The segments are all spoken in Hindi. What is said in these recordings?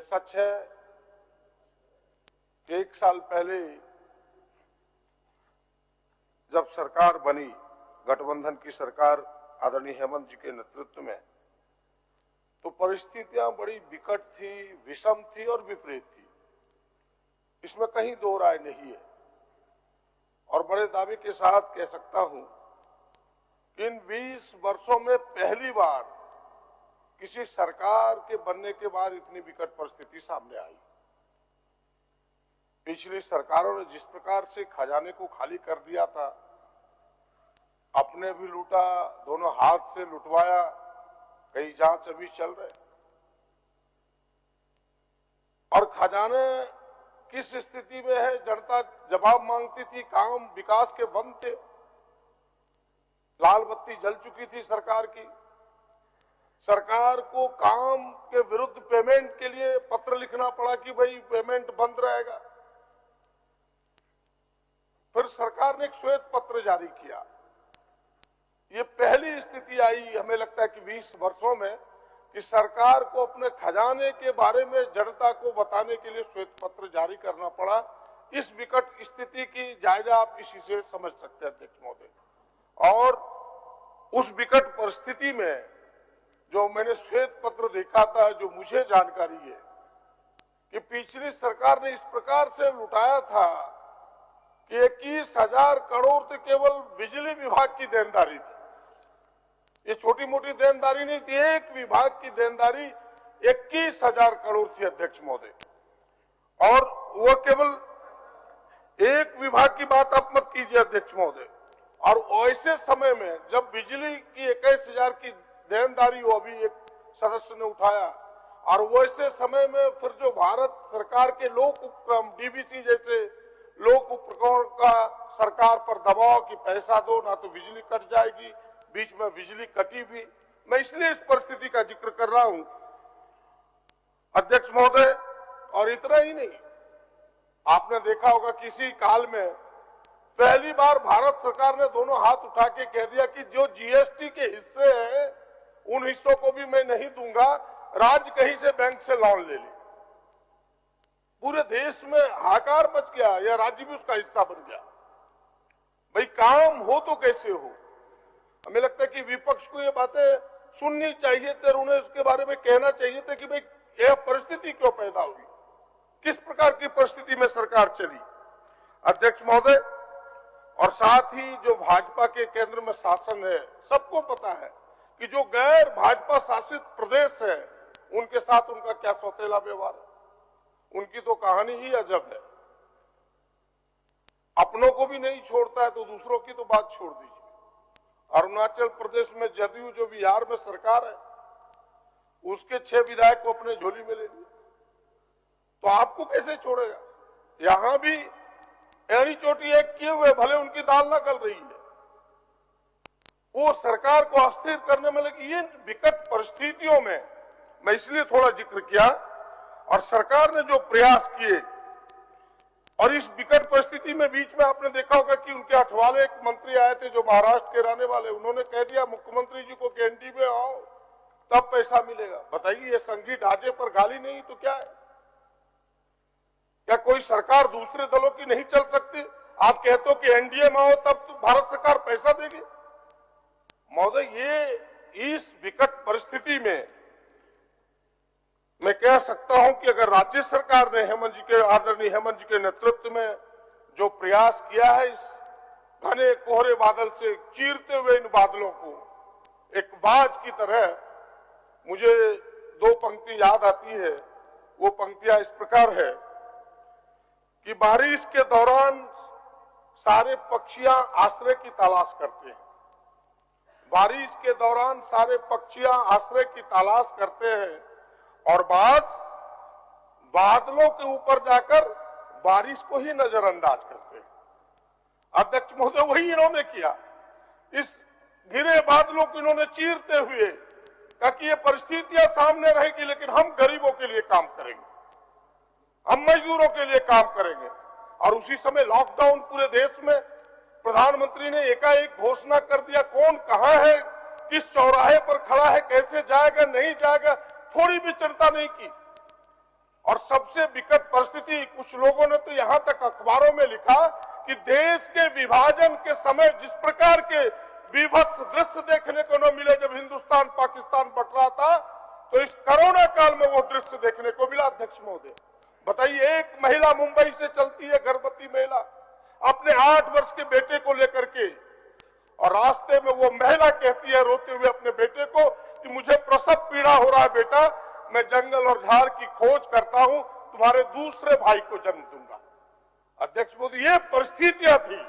सच है कि 1 साल पहले जब सरकार बनी, गठबंधन की सरकार आदरणीय हेमंत जी के नेतृत्व में, तो परिस्थितियां बड़ी विकट थी, विषम थी और विपरीत थी। इसमें कहीं दो राय नहीं है और बड़े दावे के साथ कह सकता हूं कि इन 20 वर्षों में पहली बार किसी सरकार के बनने के बाद इतनी विकट परिस्थिति सामने आई। पिछली सरकारों ने जिस प्रकार से खजाने को खाली कर दिया था, अपने भी लूटा, दोनों हाथ से लुटवाया, कई जांच अभी चल रहे और खजाने किस स्थिति में है, जनता जवाब मांगती थी। काम विकास के बंद थे, लाल बत्ती जल चुकी थी सरकार की। सरकार को काम के विरुद्ध पेमेंट के लिए पत्र लिखना पड़ा कि भाई पेमेंट बंद रहेगा। फिर सरकार ने एक श्वेत पत्र जारी किया। ये पहली स्थिति आई हमें लगता है कि 20 वर्षों में कि सरकार को अपने खजाने के बारे में जनता को बताने के लिए श्वेत पत्र जारी करना पड़ा। इस विकट स्थिति की जायजा आप इसी से समझ सकते हैं अध्यक्ष महोदय। और उस विकट परिस्थिति में जो मैंने श्वेत पत्र देखा था, जो मुझे जानकारी है कि पिछली सरकार ने इस प्रकार से लुटाया था कि 21,000 करोड़ तो केवल बिजली विभाग की देनदारी थी। ये छोटी मोटी देनदारी नहीं थी, एक विभाग की देनदारी 21,000 करोड़ थी अध्यक्ष महोदय। और वो केवल एक विभाग की बात आप मत कीजिए अध्यक्ष महोदय। और ऐसे समय में जब बिजली की 21,000 की देनदारी हो, अभी एक सदस्य ने उठाया, और वैसे समय में फिर जो भारत सरकार के लोक उपक्रम डीबीसी जैसे लोक उपक्रम का सरकार पर दबाव कि पैसा दो ना तो बिजली कट जाएगी, बीच में बिजली कटी भी। मैं इसलिए इस परिस्थिति का जिक्र कर रहा हूं अध्यक्ष महोदय। और इतना ही नहीं, आपने देखा होगा किसी काल में पहली बार भारत सरकार ने दोनों हाथ उठा के कह दिया कि जो जीएसटी के हिस्से हैं उन हिस्सों को भी मैं नहीं दूंगा, राज्य कहीं से बैंक से लोन ले ले। पूरे देश में हाहाकार मच गया, या राज्य भी उसका हिस्सा बन गया। भाई काम हो तो कैसे हो। हमें लगता है कि विपक्ष को ये बातें सुननी चाहिए थी और उन्हें इसके बारे में कहना चाहिए था कि भाई यह परिस्थिति क्यों पैदा हुई, किस प्रकार की परिस्थिति में सरकार चली अध्यक्ष महोदय। और साथ ही जो भाजपा के केंद्र में शासन है, सबको पता है कि जो गैर भाजपा शासित प्रदेश है उनके साथ उनका क्या सौतेला व्यवहार है। उनकी तो कहानी ही अजब है। अपनों को भी नहीं छोड़ता है तो दूसरों की तो बात छोड़ दीजिए। अरुणाचल प्रदेश में जदयू जो बिहार में सरकार है, उसके 6 विधायक को अपने झोली में ले लिया, तो आपको कैसे छोड़ेगा। यहां भी एड़ी चोटी एक किए हुए, भले उनकी दाल ना गल रही है, वो सरकार को अस्थिर करने में लगी। ये विकट परिस्थितियों में मैं इसलिए थोड़ा जिक्र किया। और सरकार ने जो प्रयास किए, और इस विकट परिस्थिति में बीच में आपने देखा होगा कि उनके अठवाले एक मंत्री आए थे जो महाराष्ट्र के रहने वाले, उन्होंने कह दिया मुख्यमंत्री जी को कि एनडीए में आओ तब पैसा मिलेगा। बताइए, ये संघी ढांचे पर गाली नहीं तो क्या है। क्या कोई सरकार दूसरे दलों की नहीं चल सकती। आप कहते हो कि एनडीए में आओ तब तो भारत सरकार पैसा देगी। महोदय, ये इस विकट परिस्थिति में मैं कह सकता हूं कि अगर राज्य सरकार ने आदरणीय हेमंत जी के नेतृत्व में जो प्रयास किया है, इस घने कोहरे बादल से चीरते हुए इन बादलों को एक बाज की तरह, मुझे 2 पंक्ति याद आती है। वो पंक्तियां इस प्रकार है कि बारिश के दौरान सारे पक्षियां आश्रय की तलाश करते हैं। बारिश के दौरान सारे पक्षियां आश्रय की तलाश करते हैं और बादलों के ऊपर जाकर बारिश को ही नजरअंदाज करते हैं। अध्यक्ष महोदय, वही इन्होंने किया। इस घिरे बादलों को इन्होंने चीरते हुए कहा कि ये परिस्थितियां सामने रहेगी, लेकिन हम गरीबों के लिए काम करेंगे, हम मजदूरों के लिए काम करेंगे। और उसी समय लॉकडाउन पूरे देश में, प्रधानमंत्री ने एकाएक घोषणा कर दिया। कौन कहां है, किस चौराहे पर खड़ा है, कैसे जाएगा नहीं जाएगा, थोड़ी भी चिंता नहीं की। और सबसे विकट परिस्थिति, कुछ लोगों ने तो यहां तक अखबारों में लिखा कि देश के विभाजन के समय जिस प्रकार के विभत्स दृश्य देखने को न मिले जब हिंदुस्तान पाकिस्तान बट रहा था, तो इस कोरोना काल में वो दृश्य देखने को मिला। अध्यक्ष महोदय बताइए, एक महिला मुंबई से चलती है, गर्भवती महिला, अपने 8 वर्ष के बेटे को लेकर के, और रास्ते में वो महिला कहती है रोते हुए अपने बेटे को कि मुझे प्रसव पीड़ा हो रहा है बेटा, मैं जंगल और झाड़ की खोज करता हूं, तुम्हारे दूसरे भाई को जन्म दूंगा। अध्यक्ष मोदी, ये परिस्थितियां थी।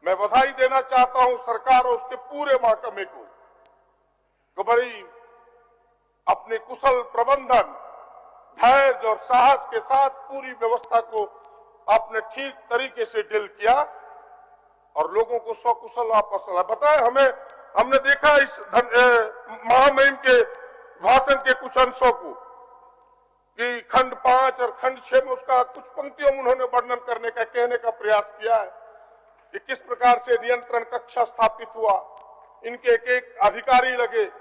मैं बधाई देना चाहता हूं सरकार और उसके पूरे महकमे को, तो बड़ी अपने कुशल प्रबंधन, धैर्य और साहस के साथ पूरी व्यवस्था को आपने ठीक तरीके से डील किया और लोगों को सकुशल वापस लाया। बताए हमने देखा इस महामहिम के भाषण के कुछ अंशों को कि खंड 5 और खंड 6 में उसका कुछ पंक्तियों में उन्होंने वर्णन करने का, कहने का प्रयास किया है कि किस प्रकार से नियंत्रण कक्षा स्थापित हुआ, इनके एक एक अधिकारी लगे।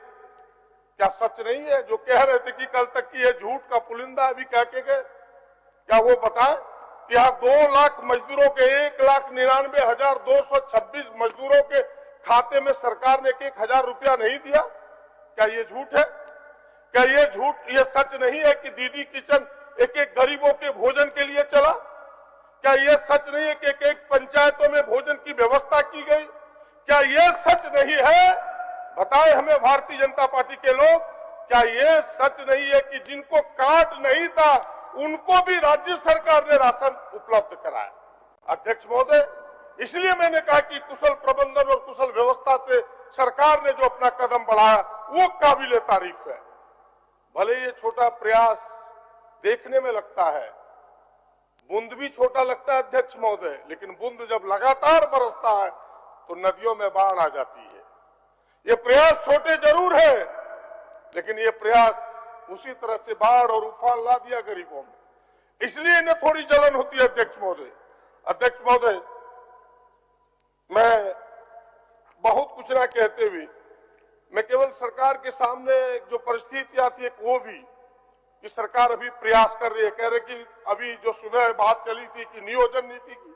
क्या सच नहीं है जो कह रहे थे कि कल तक की ये झूठ का पुलिंदा अभी कह के गए? क्या वो बताएं कि यहाँ 2 लाख मजदूरों के 1,99,226 मजदूरों के खाते में सरकार ने 1,000 रुपया नहीं दिया? क्या ये झूठ है? क्या ये झूठ, ये सच नहीं है कि दीदी किचन एक एक गरीबों के भोजन के लिए चला? क्या ये सच नहीं है कि एक एक पंचायतों में भोजन की व्यवस्था की गई? क्या ये सच नहीं है? बताएं हमें भारतीय जनता पार्टी के लोग, क्या ये सच नहीं है कि जिनको कार्ड नहीं था उनको भी राज्य सरकार ने राशन उपलब्ध कराया? अध्यक्ष महोदय, इसलिए मैंने कहा कि कुशल प्रबंधन और कुशल व्यवस्था से सरकार ने जो अपना कदम बढ़ाया वो काबिले तारीफ है। भले ये छोटा प्रयास देखने में लगता है, बूंद भी छोटा लगता है अध्यक्ष महोदय, लेकिन बूंद जब लगातार बरसता है तो नदियों में बाढ़ आ जाती है। ये प्रयास छोटे जरूर है, लेकिन ये प्रयास उसी तरह से बाढ़ और उफान ला दिया गरीबों में, इसलिए इन्हें थोड़ी जलन होती है। अध्यक्ष महोदय, मैं बहुत कुछ ना कहते हुए मैं केवल सरकार के सामने जो परिस्थितियां थी एक वो भी कि सरकार अभी प्रयास कर रही है, कह रहे कि अभी जो सुबह बात चली थी कि नियोजन नीति की,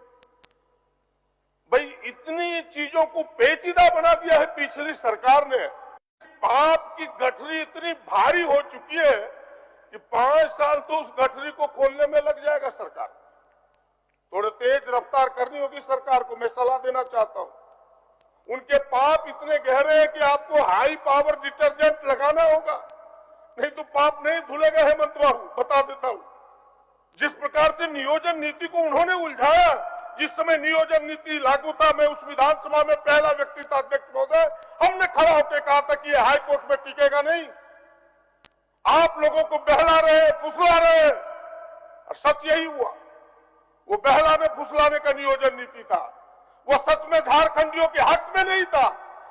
भाई इतनी चीजों को पेचीदा बना दिया है पिछली सरकार ने। पाप की गठरी इतनी भारी हो चुकी है कि 5 साल तो उस गठरी को खोलने में लग जाएगा सरकार। थोड़े तेज रफ्तार करनी होगी सरकार को, मैं सलाह देना चाहता हूं। उनके पाप इतने गहरे हैं कि आपको हाई पावर डिटर्जेंट लगाना होगा, नहीं तो पाप नहीं धुलेगा। हेमंत बाबू, बता देता हूं, जिस प्रकार से नियोजन नीति को उन्होंने उलझाया, जिस समय नियोजन नीति लागू था, मैं उस विधानसभा में पहला व्यक्ति था अध्यक्ष महोदय, हमने खड़ा होकर कहा था कि ये हाई कोर्ट में टिकेगा नहीं, आप लोगों को बहला रहे, फुसला रहे, और सच यही हुआ। वो बहलाने फुसलाने का नियोजन नीति था, वो सच में झारखंडियों के हक में नहीं था।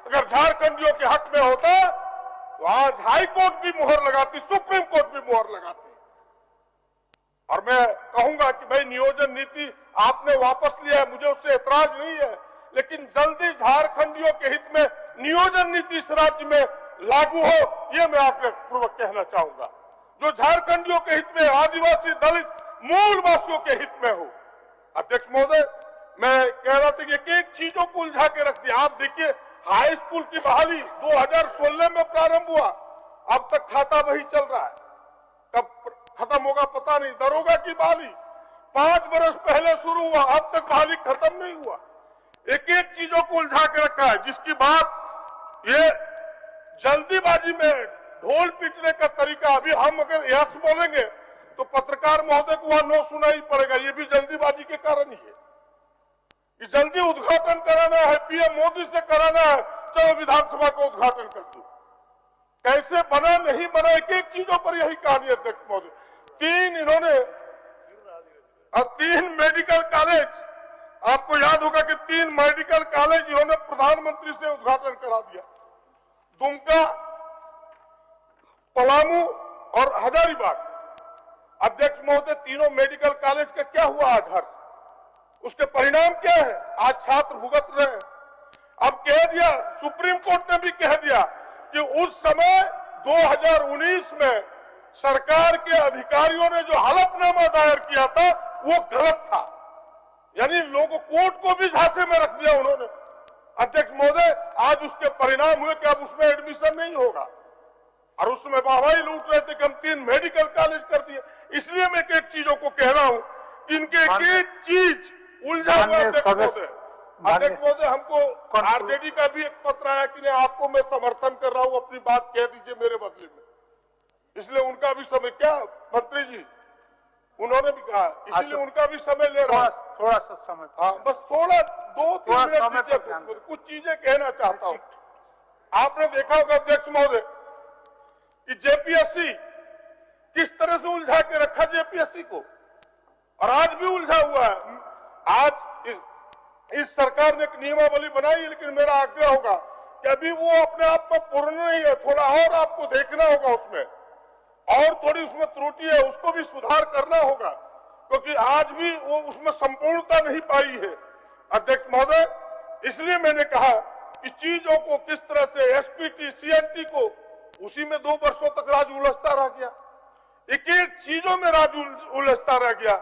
अगर झारखंडियों के हक में होता तो आज हाई कोर्ट भी मुहर लगाती, सुप्रीम कोर्ट भी मुहर लगाती। और मैं कहूंगा कि भाई नियोजन नीति आपने वापस लिया है, मुझे उससे ऐतराज नहीं है, लेकिन जल्दी झारखंडियों के हित में नियोजन नीति इस राज्य में लागू हो, ये मैं आपके पूर्वक कहना चाहूंगा, जो झारखंडियों के हित में, आदिवासी, दलित, मूलवासियों के हित में हो। अध्यक्ष महोदय, मैं कह रहा था कि एक एक चीजों को उलझा के रख दिया। आप देखिए, हाई स्कूल की बहाली 2016 में प्रारंभ हुआ, अब तक खाता वही चल रहा है, कब खत्म होगा पता नहीं। दरोगा की बहाली 5 वर्ष पहले शुरू हुआ, अब तक बहाली खत्म नहीं हुआ। एक एक चीजों को उलझा के रखा है, जिसकी बात ये जल्दीबाजी में ढोल पीटने का तरीका, अभी हम अगर यस बोलेंगे तो पत्रकार महोदय को वहां नो सुनाई पड़ेगा, ये भी जल्दीबाजी के कारण ही है कि जल्दी उद्घाटन कराना है, पीएम मोदी से कराना है, चलो विधानसभा को उद्घाटन कर दो। कैसे बना नहीं बना, एक एक चीजों पर यही कहानी है अध्यक्ष महोदय। 3 मेडिकल कॉलेज, आपको याद होगा कि 3 मेडिकल कॉलेज इन्होंने प्रधानमंत्री से उद्घाटन करा दिया, दुमका, पलामू और हजारीबाग। अध्यक्ष महोदय, तीनों मेडिकल कॉलेज का क्या हुआ आज? हर उसके परिणाम क्या है? आज छात्र भुगत रहे हैं। अब कह दिया, सुप्रीम कोर्ट ने भी कह दिया कि उस समय 2019 में सरकार के अधिकारियों ने जो हलफनामा दायर किया था वो गलत था, यानी लोगों कोर्ट को भी झांसे में रख दिया उन्होंने। अध्यक्ष महोदय, आज उसके परिणाम हुए कि अब उसमें एडमिशन नहीं होगा, और उसमें वाहवाही लूट रहे थे कि हम 3 मेडिकल कॉलेज कर दिए। इसलिए मैं एक चीजों को कह रहा हूं कि इनके एक चीज उलझा हुआ। अध्यक्ष महोदय, हमको आरजेडी का भी एक पत्र आया कि नहीं, आपको मैं समर्थन कर रहा हूं, अपनी बात कह दीजिए मेरे बदले में, इसलिए उनका भी समय, क्या मंत्री जी उन्होंने भी कहा, इसलिए उनका भी समय ले रहा हूं, थोड़ा सा समय। हाँ, बस थोड़ा 2-3 मिनट दीजिए, कुछ चीजें कहना चाहता हूं। आपने देखा होगा अध्यक्ष महोदय कि जेपीएससी किस तरह से उलझा के रखा जेपीएससी को, और आज भी उलझा हुआ है। आज इस सरकार ने एक नियमावली बनाई, लेकिन मेरा आग्रह होगा कि अभी वो अपने आप में पूर्ण नहीं है, थोड़ा और आपको देखना होगा उसमें, और थोड़ी उसमें त्रुटि है, उसको भी सुधार करना होगा, क्योंकि आज भी वो उसमें संपूर्णता नहीं पाई है। अध्यक्ष महोदय, इसलिए मैंने कहा कि चीजों को किस तरह से एसपीटी सीएनटी को, उसी में 2 वर्षों तक राज उलझता रह गया, एक एक चीजों में राज उलझता रह गया।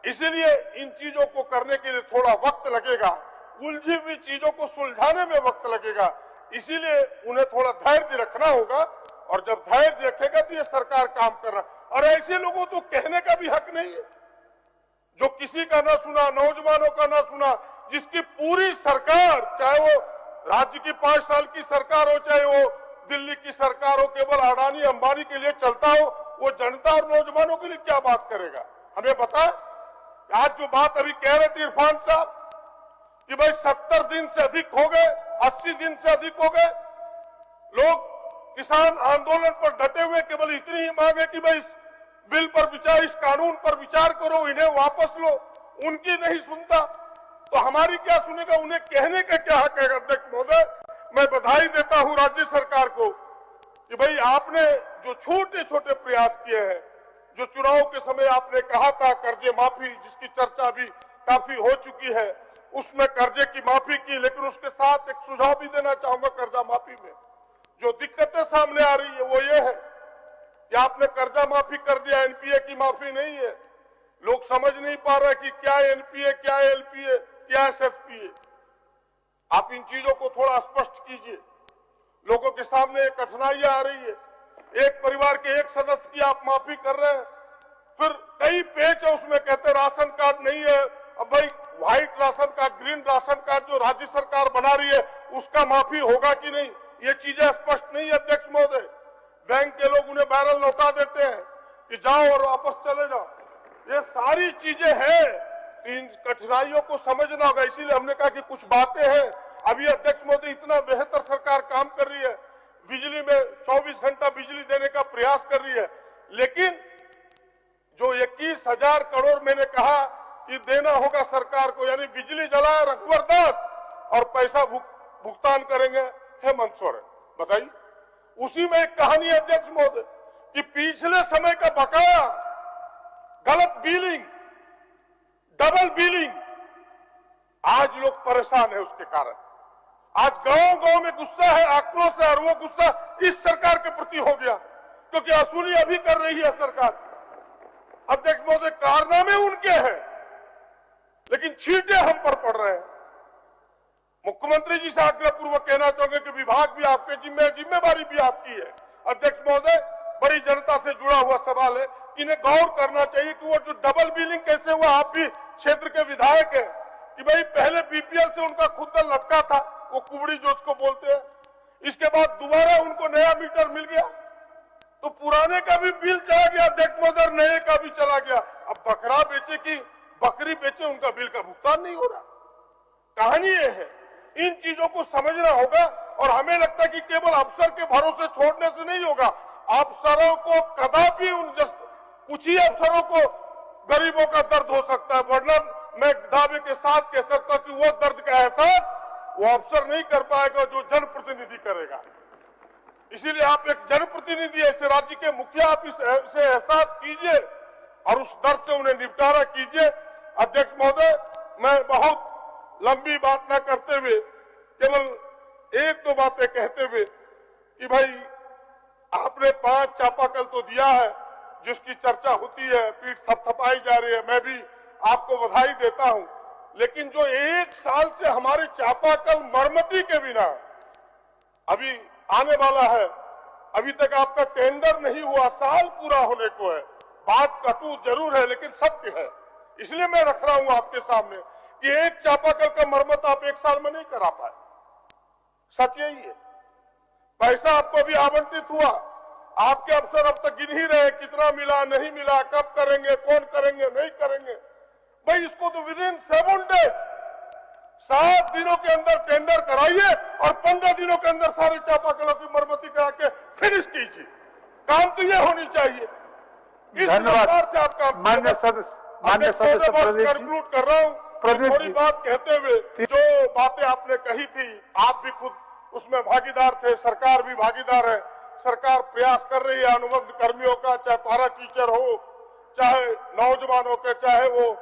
इसीलिए इन चीजों को करने के लिए थोड़ा वक्त लगेगा, उलझी हुई चीजों को सुलझाने में वक्त लगेगा, इसीलिए उन्हें थोड़ा धैर्य रखना होगा, और जब धैर्य रखेगा तो ये सरकार काम कर रहा। और ऐसे लोगों तो कहने का भी हक नहीं है, जो किसी का ना सुना, नौजवानों का ना सुना, जिसकी पूरी सरकार, चाहे वो राज्य की 5 साल की सरकार हो, चाहे वो दिल्ली की सरकार हो, केवल अडानी अंबानी के लिए चलता हो, वो जनता और नौजवानों के लिए क्या बात करेगा? हमें पता है। आज जो बात अभी कह रहे थे इरफान साहब कि भाई 70 दिन से अधिक हो गए, 80 दिन से अधिक हो गए, लोग किसान आंदोलन पर डटे हुए, केवल इतनी ही मांग है कि भाई इस बिल पर विचार, इस कानून पर विचार करो, इन्हें वापस लो। उनकी नहीं सुनता तो हमारी क्या सुनेगा? उन्हें कहने का क्या हक है? अध्यक्ष महोदय, मैं बधाई देता हूं राज्य सरकार को कि भाई आपने जो छोटे छोटे प्रयास किए हैं, जो चुनाव के समय आपने कहा था कर्जे माफी, जिसकी चर्चा भी काफी हो चुकी है, उसमें कर्जे की माफी की, लेकिन उसके साथ एक सुझाव भी देना चाहूंगा। कर्जा माफी में जो दिक्कतें सामने आ रही है वो ये है कि आपने कर्जा माफी कर दिया, एनपीए की माफी नहीं है। लोग समझ नहीं पा रहे कि क्या एनपीए, क्या एलपीए, क्या एसएफपीए। आप इन चीजों को थोड़ा स्पष्ट कीजिए, लोगों के सामने कठिनाइयां आ रही है। एक परिवार के एक सदस्य की आप माफी कर रहे हैं, फिर कई पेच है उसमें, कहते राशन कार्ड नहीं है। अब भाई white ration card, green ration card जो राज्य सरकार बना रही है, उसका माफी होगा कि नहीं, ये चीजें स्पष्ट नहीं है। अध्यक्ष महोदय, बैंक के लोग उन्हें बैरल लौटा देते हैं कि जाओ और वापस चले जाओ। ये सारी चीजें हैं, इन कठिनाइयों को समझना होगा। इसीलिए हमने कहा कि कुछ बातें हैं। अभी अध्यक्ष महोदय, इतना बेहतर सरकार काम कर रही है, बिजली में 24 घंटा बिजली देने का प्रयास कर रही है, लेकिन जो 21,000 करोड़ मैंने कहा कि देना होगा सरकार को, यानी बिजली जलाए रघुवर दास और पैसा भुगतान करेंगे हेमंत सोरेन। बताइए, उसी में एक कहानी है अध्यक्ष महोदय कि पिछले समय का बकाया, गलत बिलिंग, डबल बिलिंग, आज लोग परेशान है उसके कारण। आज गांव गांव में गुस्सा है, आक्रोश है, और वो गुस्सा इस सरकार के प्रति हो गया, क्योंकि वसूली अभी कर रही है सरकार। अध्यक्ष महोदय, कारनामे उनके हैं, लेकिन छींटे हम पर पड़ रहे हैं। मुख्यमंत्री जी से आग्रह पूर्वक कहना चाहूंगे कि विभाग भी आपके जिम्मेवारी भी आपकी है। अध्यक्ष महोदय, बड़ी जनता से जुड़ा हुआ सवाल है, इन्हें गौर करना चाहिए कि वो जो डबल बिलिंग कैसे हुआ। आप भी क्षेत्र के विधायक है कि भाई पहले बीपीएल से उनका खुद लटका था, वो कुबड़ी जो उसको बोलते हैं, इसके बाद दोबारा उनको नया मीटर मिल गया, तो पुराने का भी बिल चला गया अध्यक्ष महोदय, नए का भी चला गया। अब बकरा बेचे की बकरी बेचे, उनका बिल का भुगतान नहीं हो रहा। कहानी ये है, इन चीजों को समझना होगा। और हमें लगता है कि केवल अफसर के भरोसे छोड़ने से नहीं होगा। अफसरों को कदापि कुछ ही अफसरों को गरीबों का दर्द हो सकता है, वरना मैं दावे के साथ कह सकता हूं कि वो दर्द का एहसास वो अफसर नहीं कर पाएगा जो जनप्रतिनिधि करेगा। इसीलिए आप एक जनप्रतिनिधि, ऐसे राज्य के मुखिया, आप इसे एहसास कीजिए और उस दर्द से उन्हें निपटारा कीजिए। अध्यक्ष महोदय, मैं बहुत लंबी बात न करते हुए केवल 1-2 बातें कहते हुए कि भाई आपने 5 चापाकल तो दिया है, जिसकी चर्चा होती है, पीठ थपथपाई जा रही है, मैं भी आपको बधाई देता हूं। लेकिन जो 1 साल से हमारे चापाकल मरम्मती के बिना अभी आने वाला है, अभी तक आपका टेंडर नहीं हुआ, साल पूरा होने को है। बात कटु जरूर है लेकिन सत्य है, इसलिए मैं रख रहा हूं आपके सामने कि एक चापाकल का मरम्मत आप 1 साल में नहीं करा पाए। सच यही है। पैसा आपको अभी आवंटित हुआ, आपके अफसर अब तक गिन ही रहे कितना मिला, नहीं मिला, कब करेंगे, कौन करेंगे, नहीं करेंगे। भाई इसको तो विदिन 7 डेज 7 दिनों के अंदर टेंडर कराइए और 15 दिनों के अंदर सारे चापाकलों की मरम्मती करा के फिनिश कीजिए। काम तो ये होनी चाहिए। इस रफ्तार से आपका मान्य सदस्य कंक्लूड कर रहा हूँ। थोड़ी बात कहते हुए, जो बातें आपने कही थी, आप भी खुद उसमें भागीदार थे, सरकार भी भागीदार है। सरकार प्रयास कर रही है अनुबंध कर्मियों का, चाहे पारा टीचर हो, चाहे नौजवानों के, चाहे वो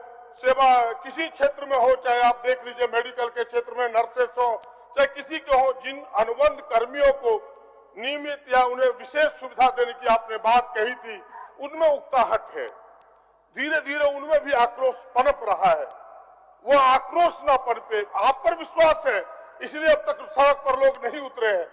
सेवा किसी क्षेत्र में हो, चाहे आप देख लीजिए मेडिकल के क्षेत्र में नर्सेस हो, चाहे किसी के हो, जिन अनुबंध कर्मियों को नियमित या उन्हें विशेष सुविधा देने की आपने बात कही थी, उनमें उकताहट है। धीरे धीरे उनमें भी आक्रोश पनप रहा है। वो आक्रोश ना पनपे, आप पर विश्वास है, इसलिए अब तक सड़क पर लोग नहीं उतरे हैं।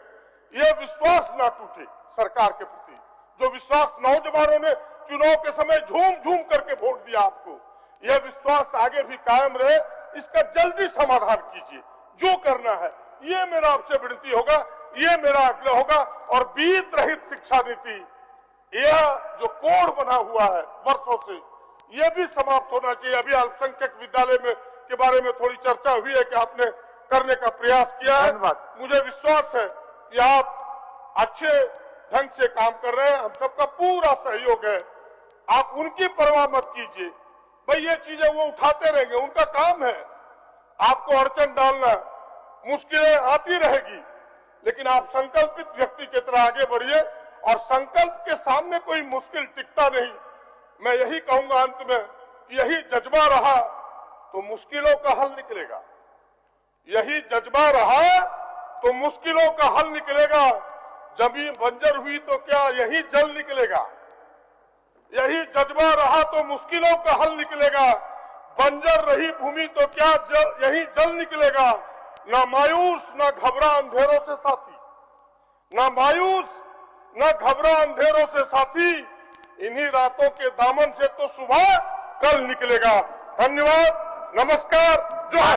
यह विश्वास ना टूटे सरकार के प्रति, जो विश्वास नौजवानों ने चुनाव के समय झूम झूम करके वोट दिया आपको, यह विश्वास आगे भी कायम रहे। इसका जल्दी समाधान कीजिए, जो करना है। ये मेरा आपसे विनती होगा, ये मेरा आग्रह होगा। और बीत रहित शिक्षा नीति, यह जो कोड बना हुआ है वर्षों से, यह भी समाप्त होना चाहिए। अभी अल्पसंख्यक विद्यालय में के बारे में थोड़ी चर्चा हुई है कि आपने करने का प्रयास किया है। मुझे विश्वास है कि आप अच्छे ढंग से काम कर रहे हैं, हम सबका पूरा सहयोग है। आप उनकी परवाह मत कीजिए। भाई ये चीजें वो उठाते रहेंगे, उनका काम है। आपको अड़चन डालना, मुश्किलें आती रहेगी, लेकिन आप संकल्पित व्यक्ति की तरह आगे बढ़िए। और संकल्प के सामने कोई मुश्किल टिकता नहीं। मैं यही कहूंगा अंत में, यही जज्बा रहा तो मुश्किलों का हल निकलेगा। यही जज्बा रहा तो मुश्किलों का हल निकलेगा। जमीन बंजर हुई तो क्या यही जल निकलेगा। यही जज्बा रहा तो मुश्किलों का हल निकलेगा। बंजर रही भूमि तो क्या यही जल निकलेगा। ना मायूस ना घबरा अंधेरों से साथी, ना मायूस ना घबरा अंधेरों से साथी, इन्हीं रातों के दामन से तो सुबह कल निकलेगा। धन्यवाद, नमस्कार, जोहार।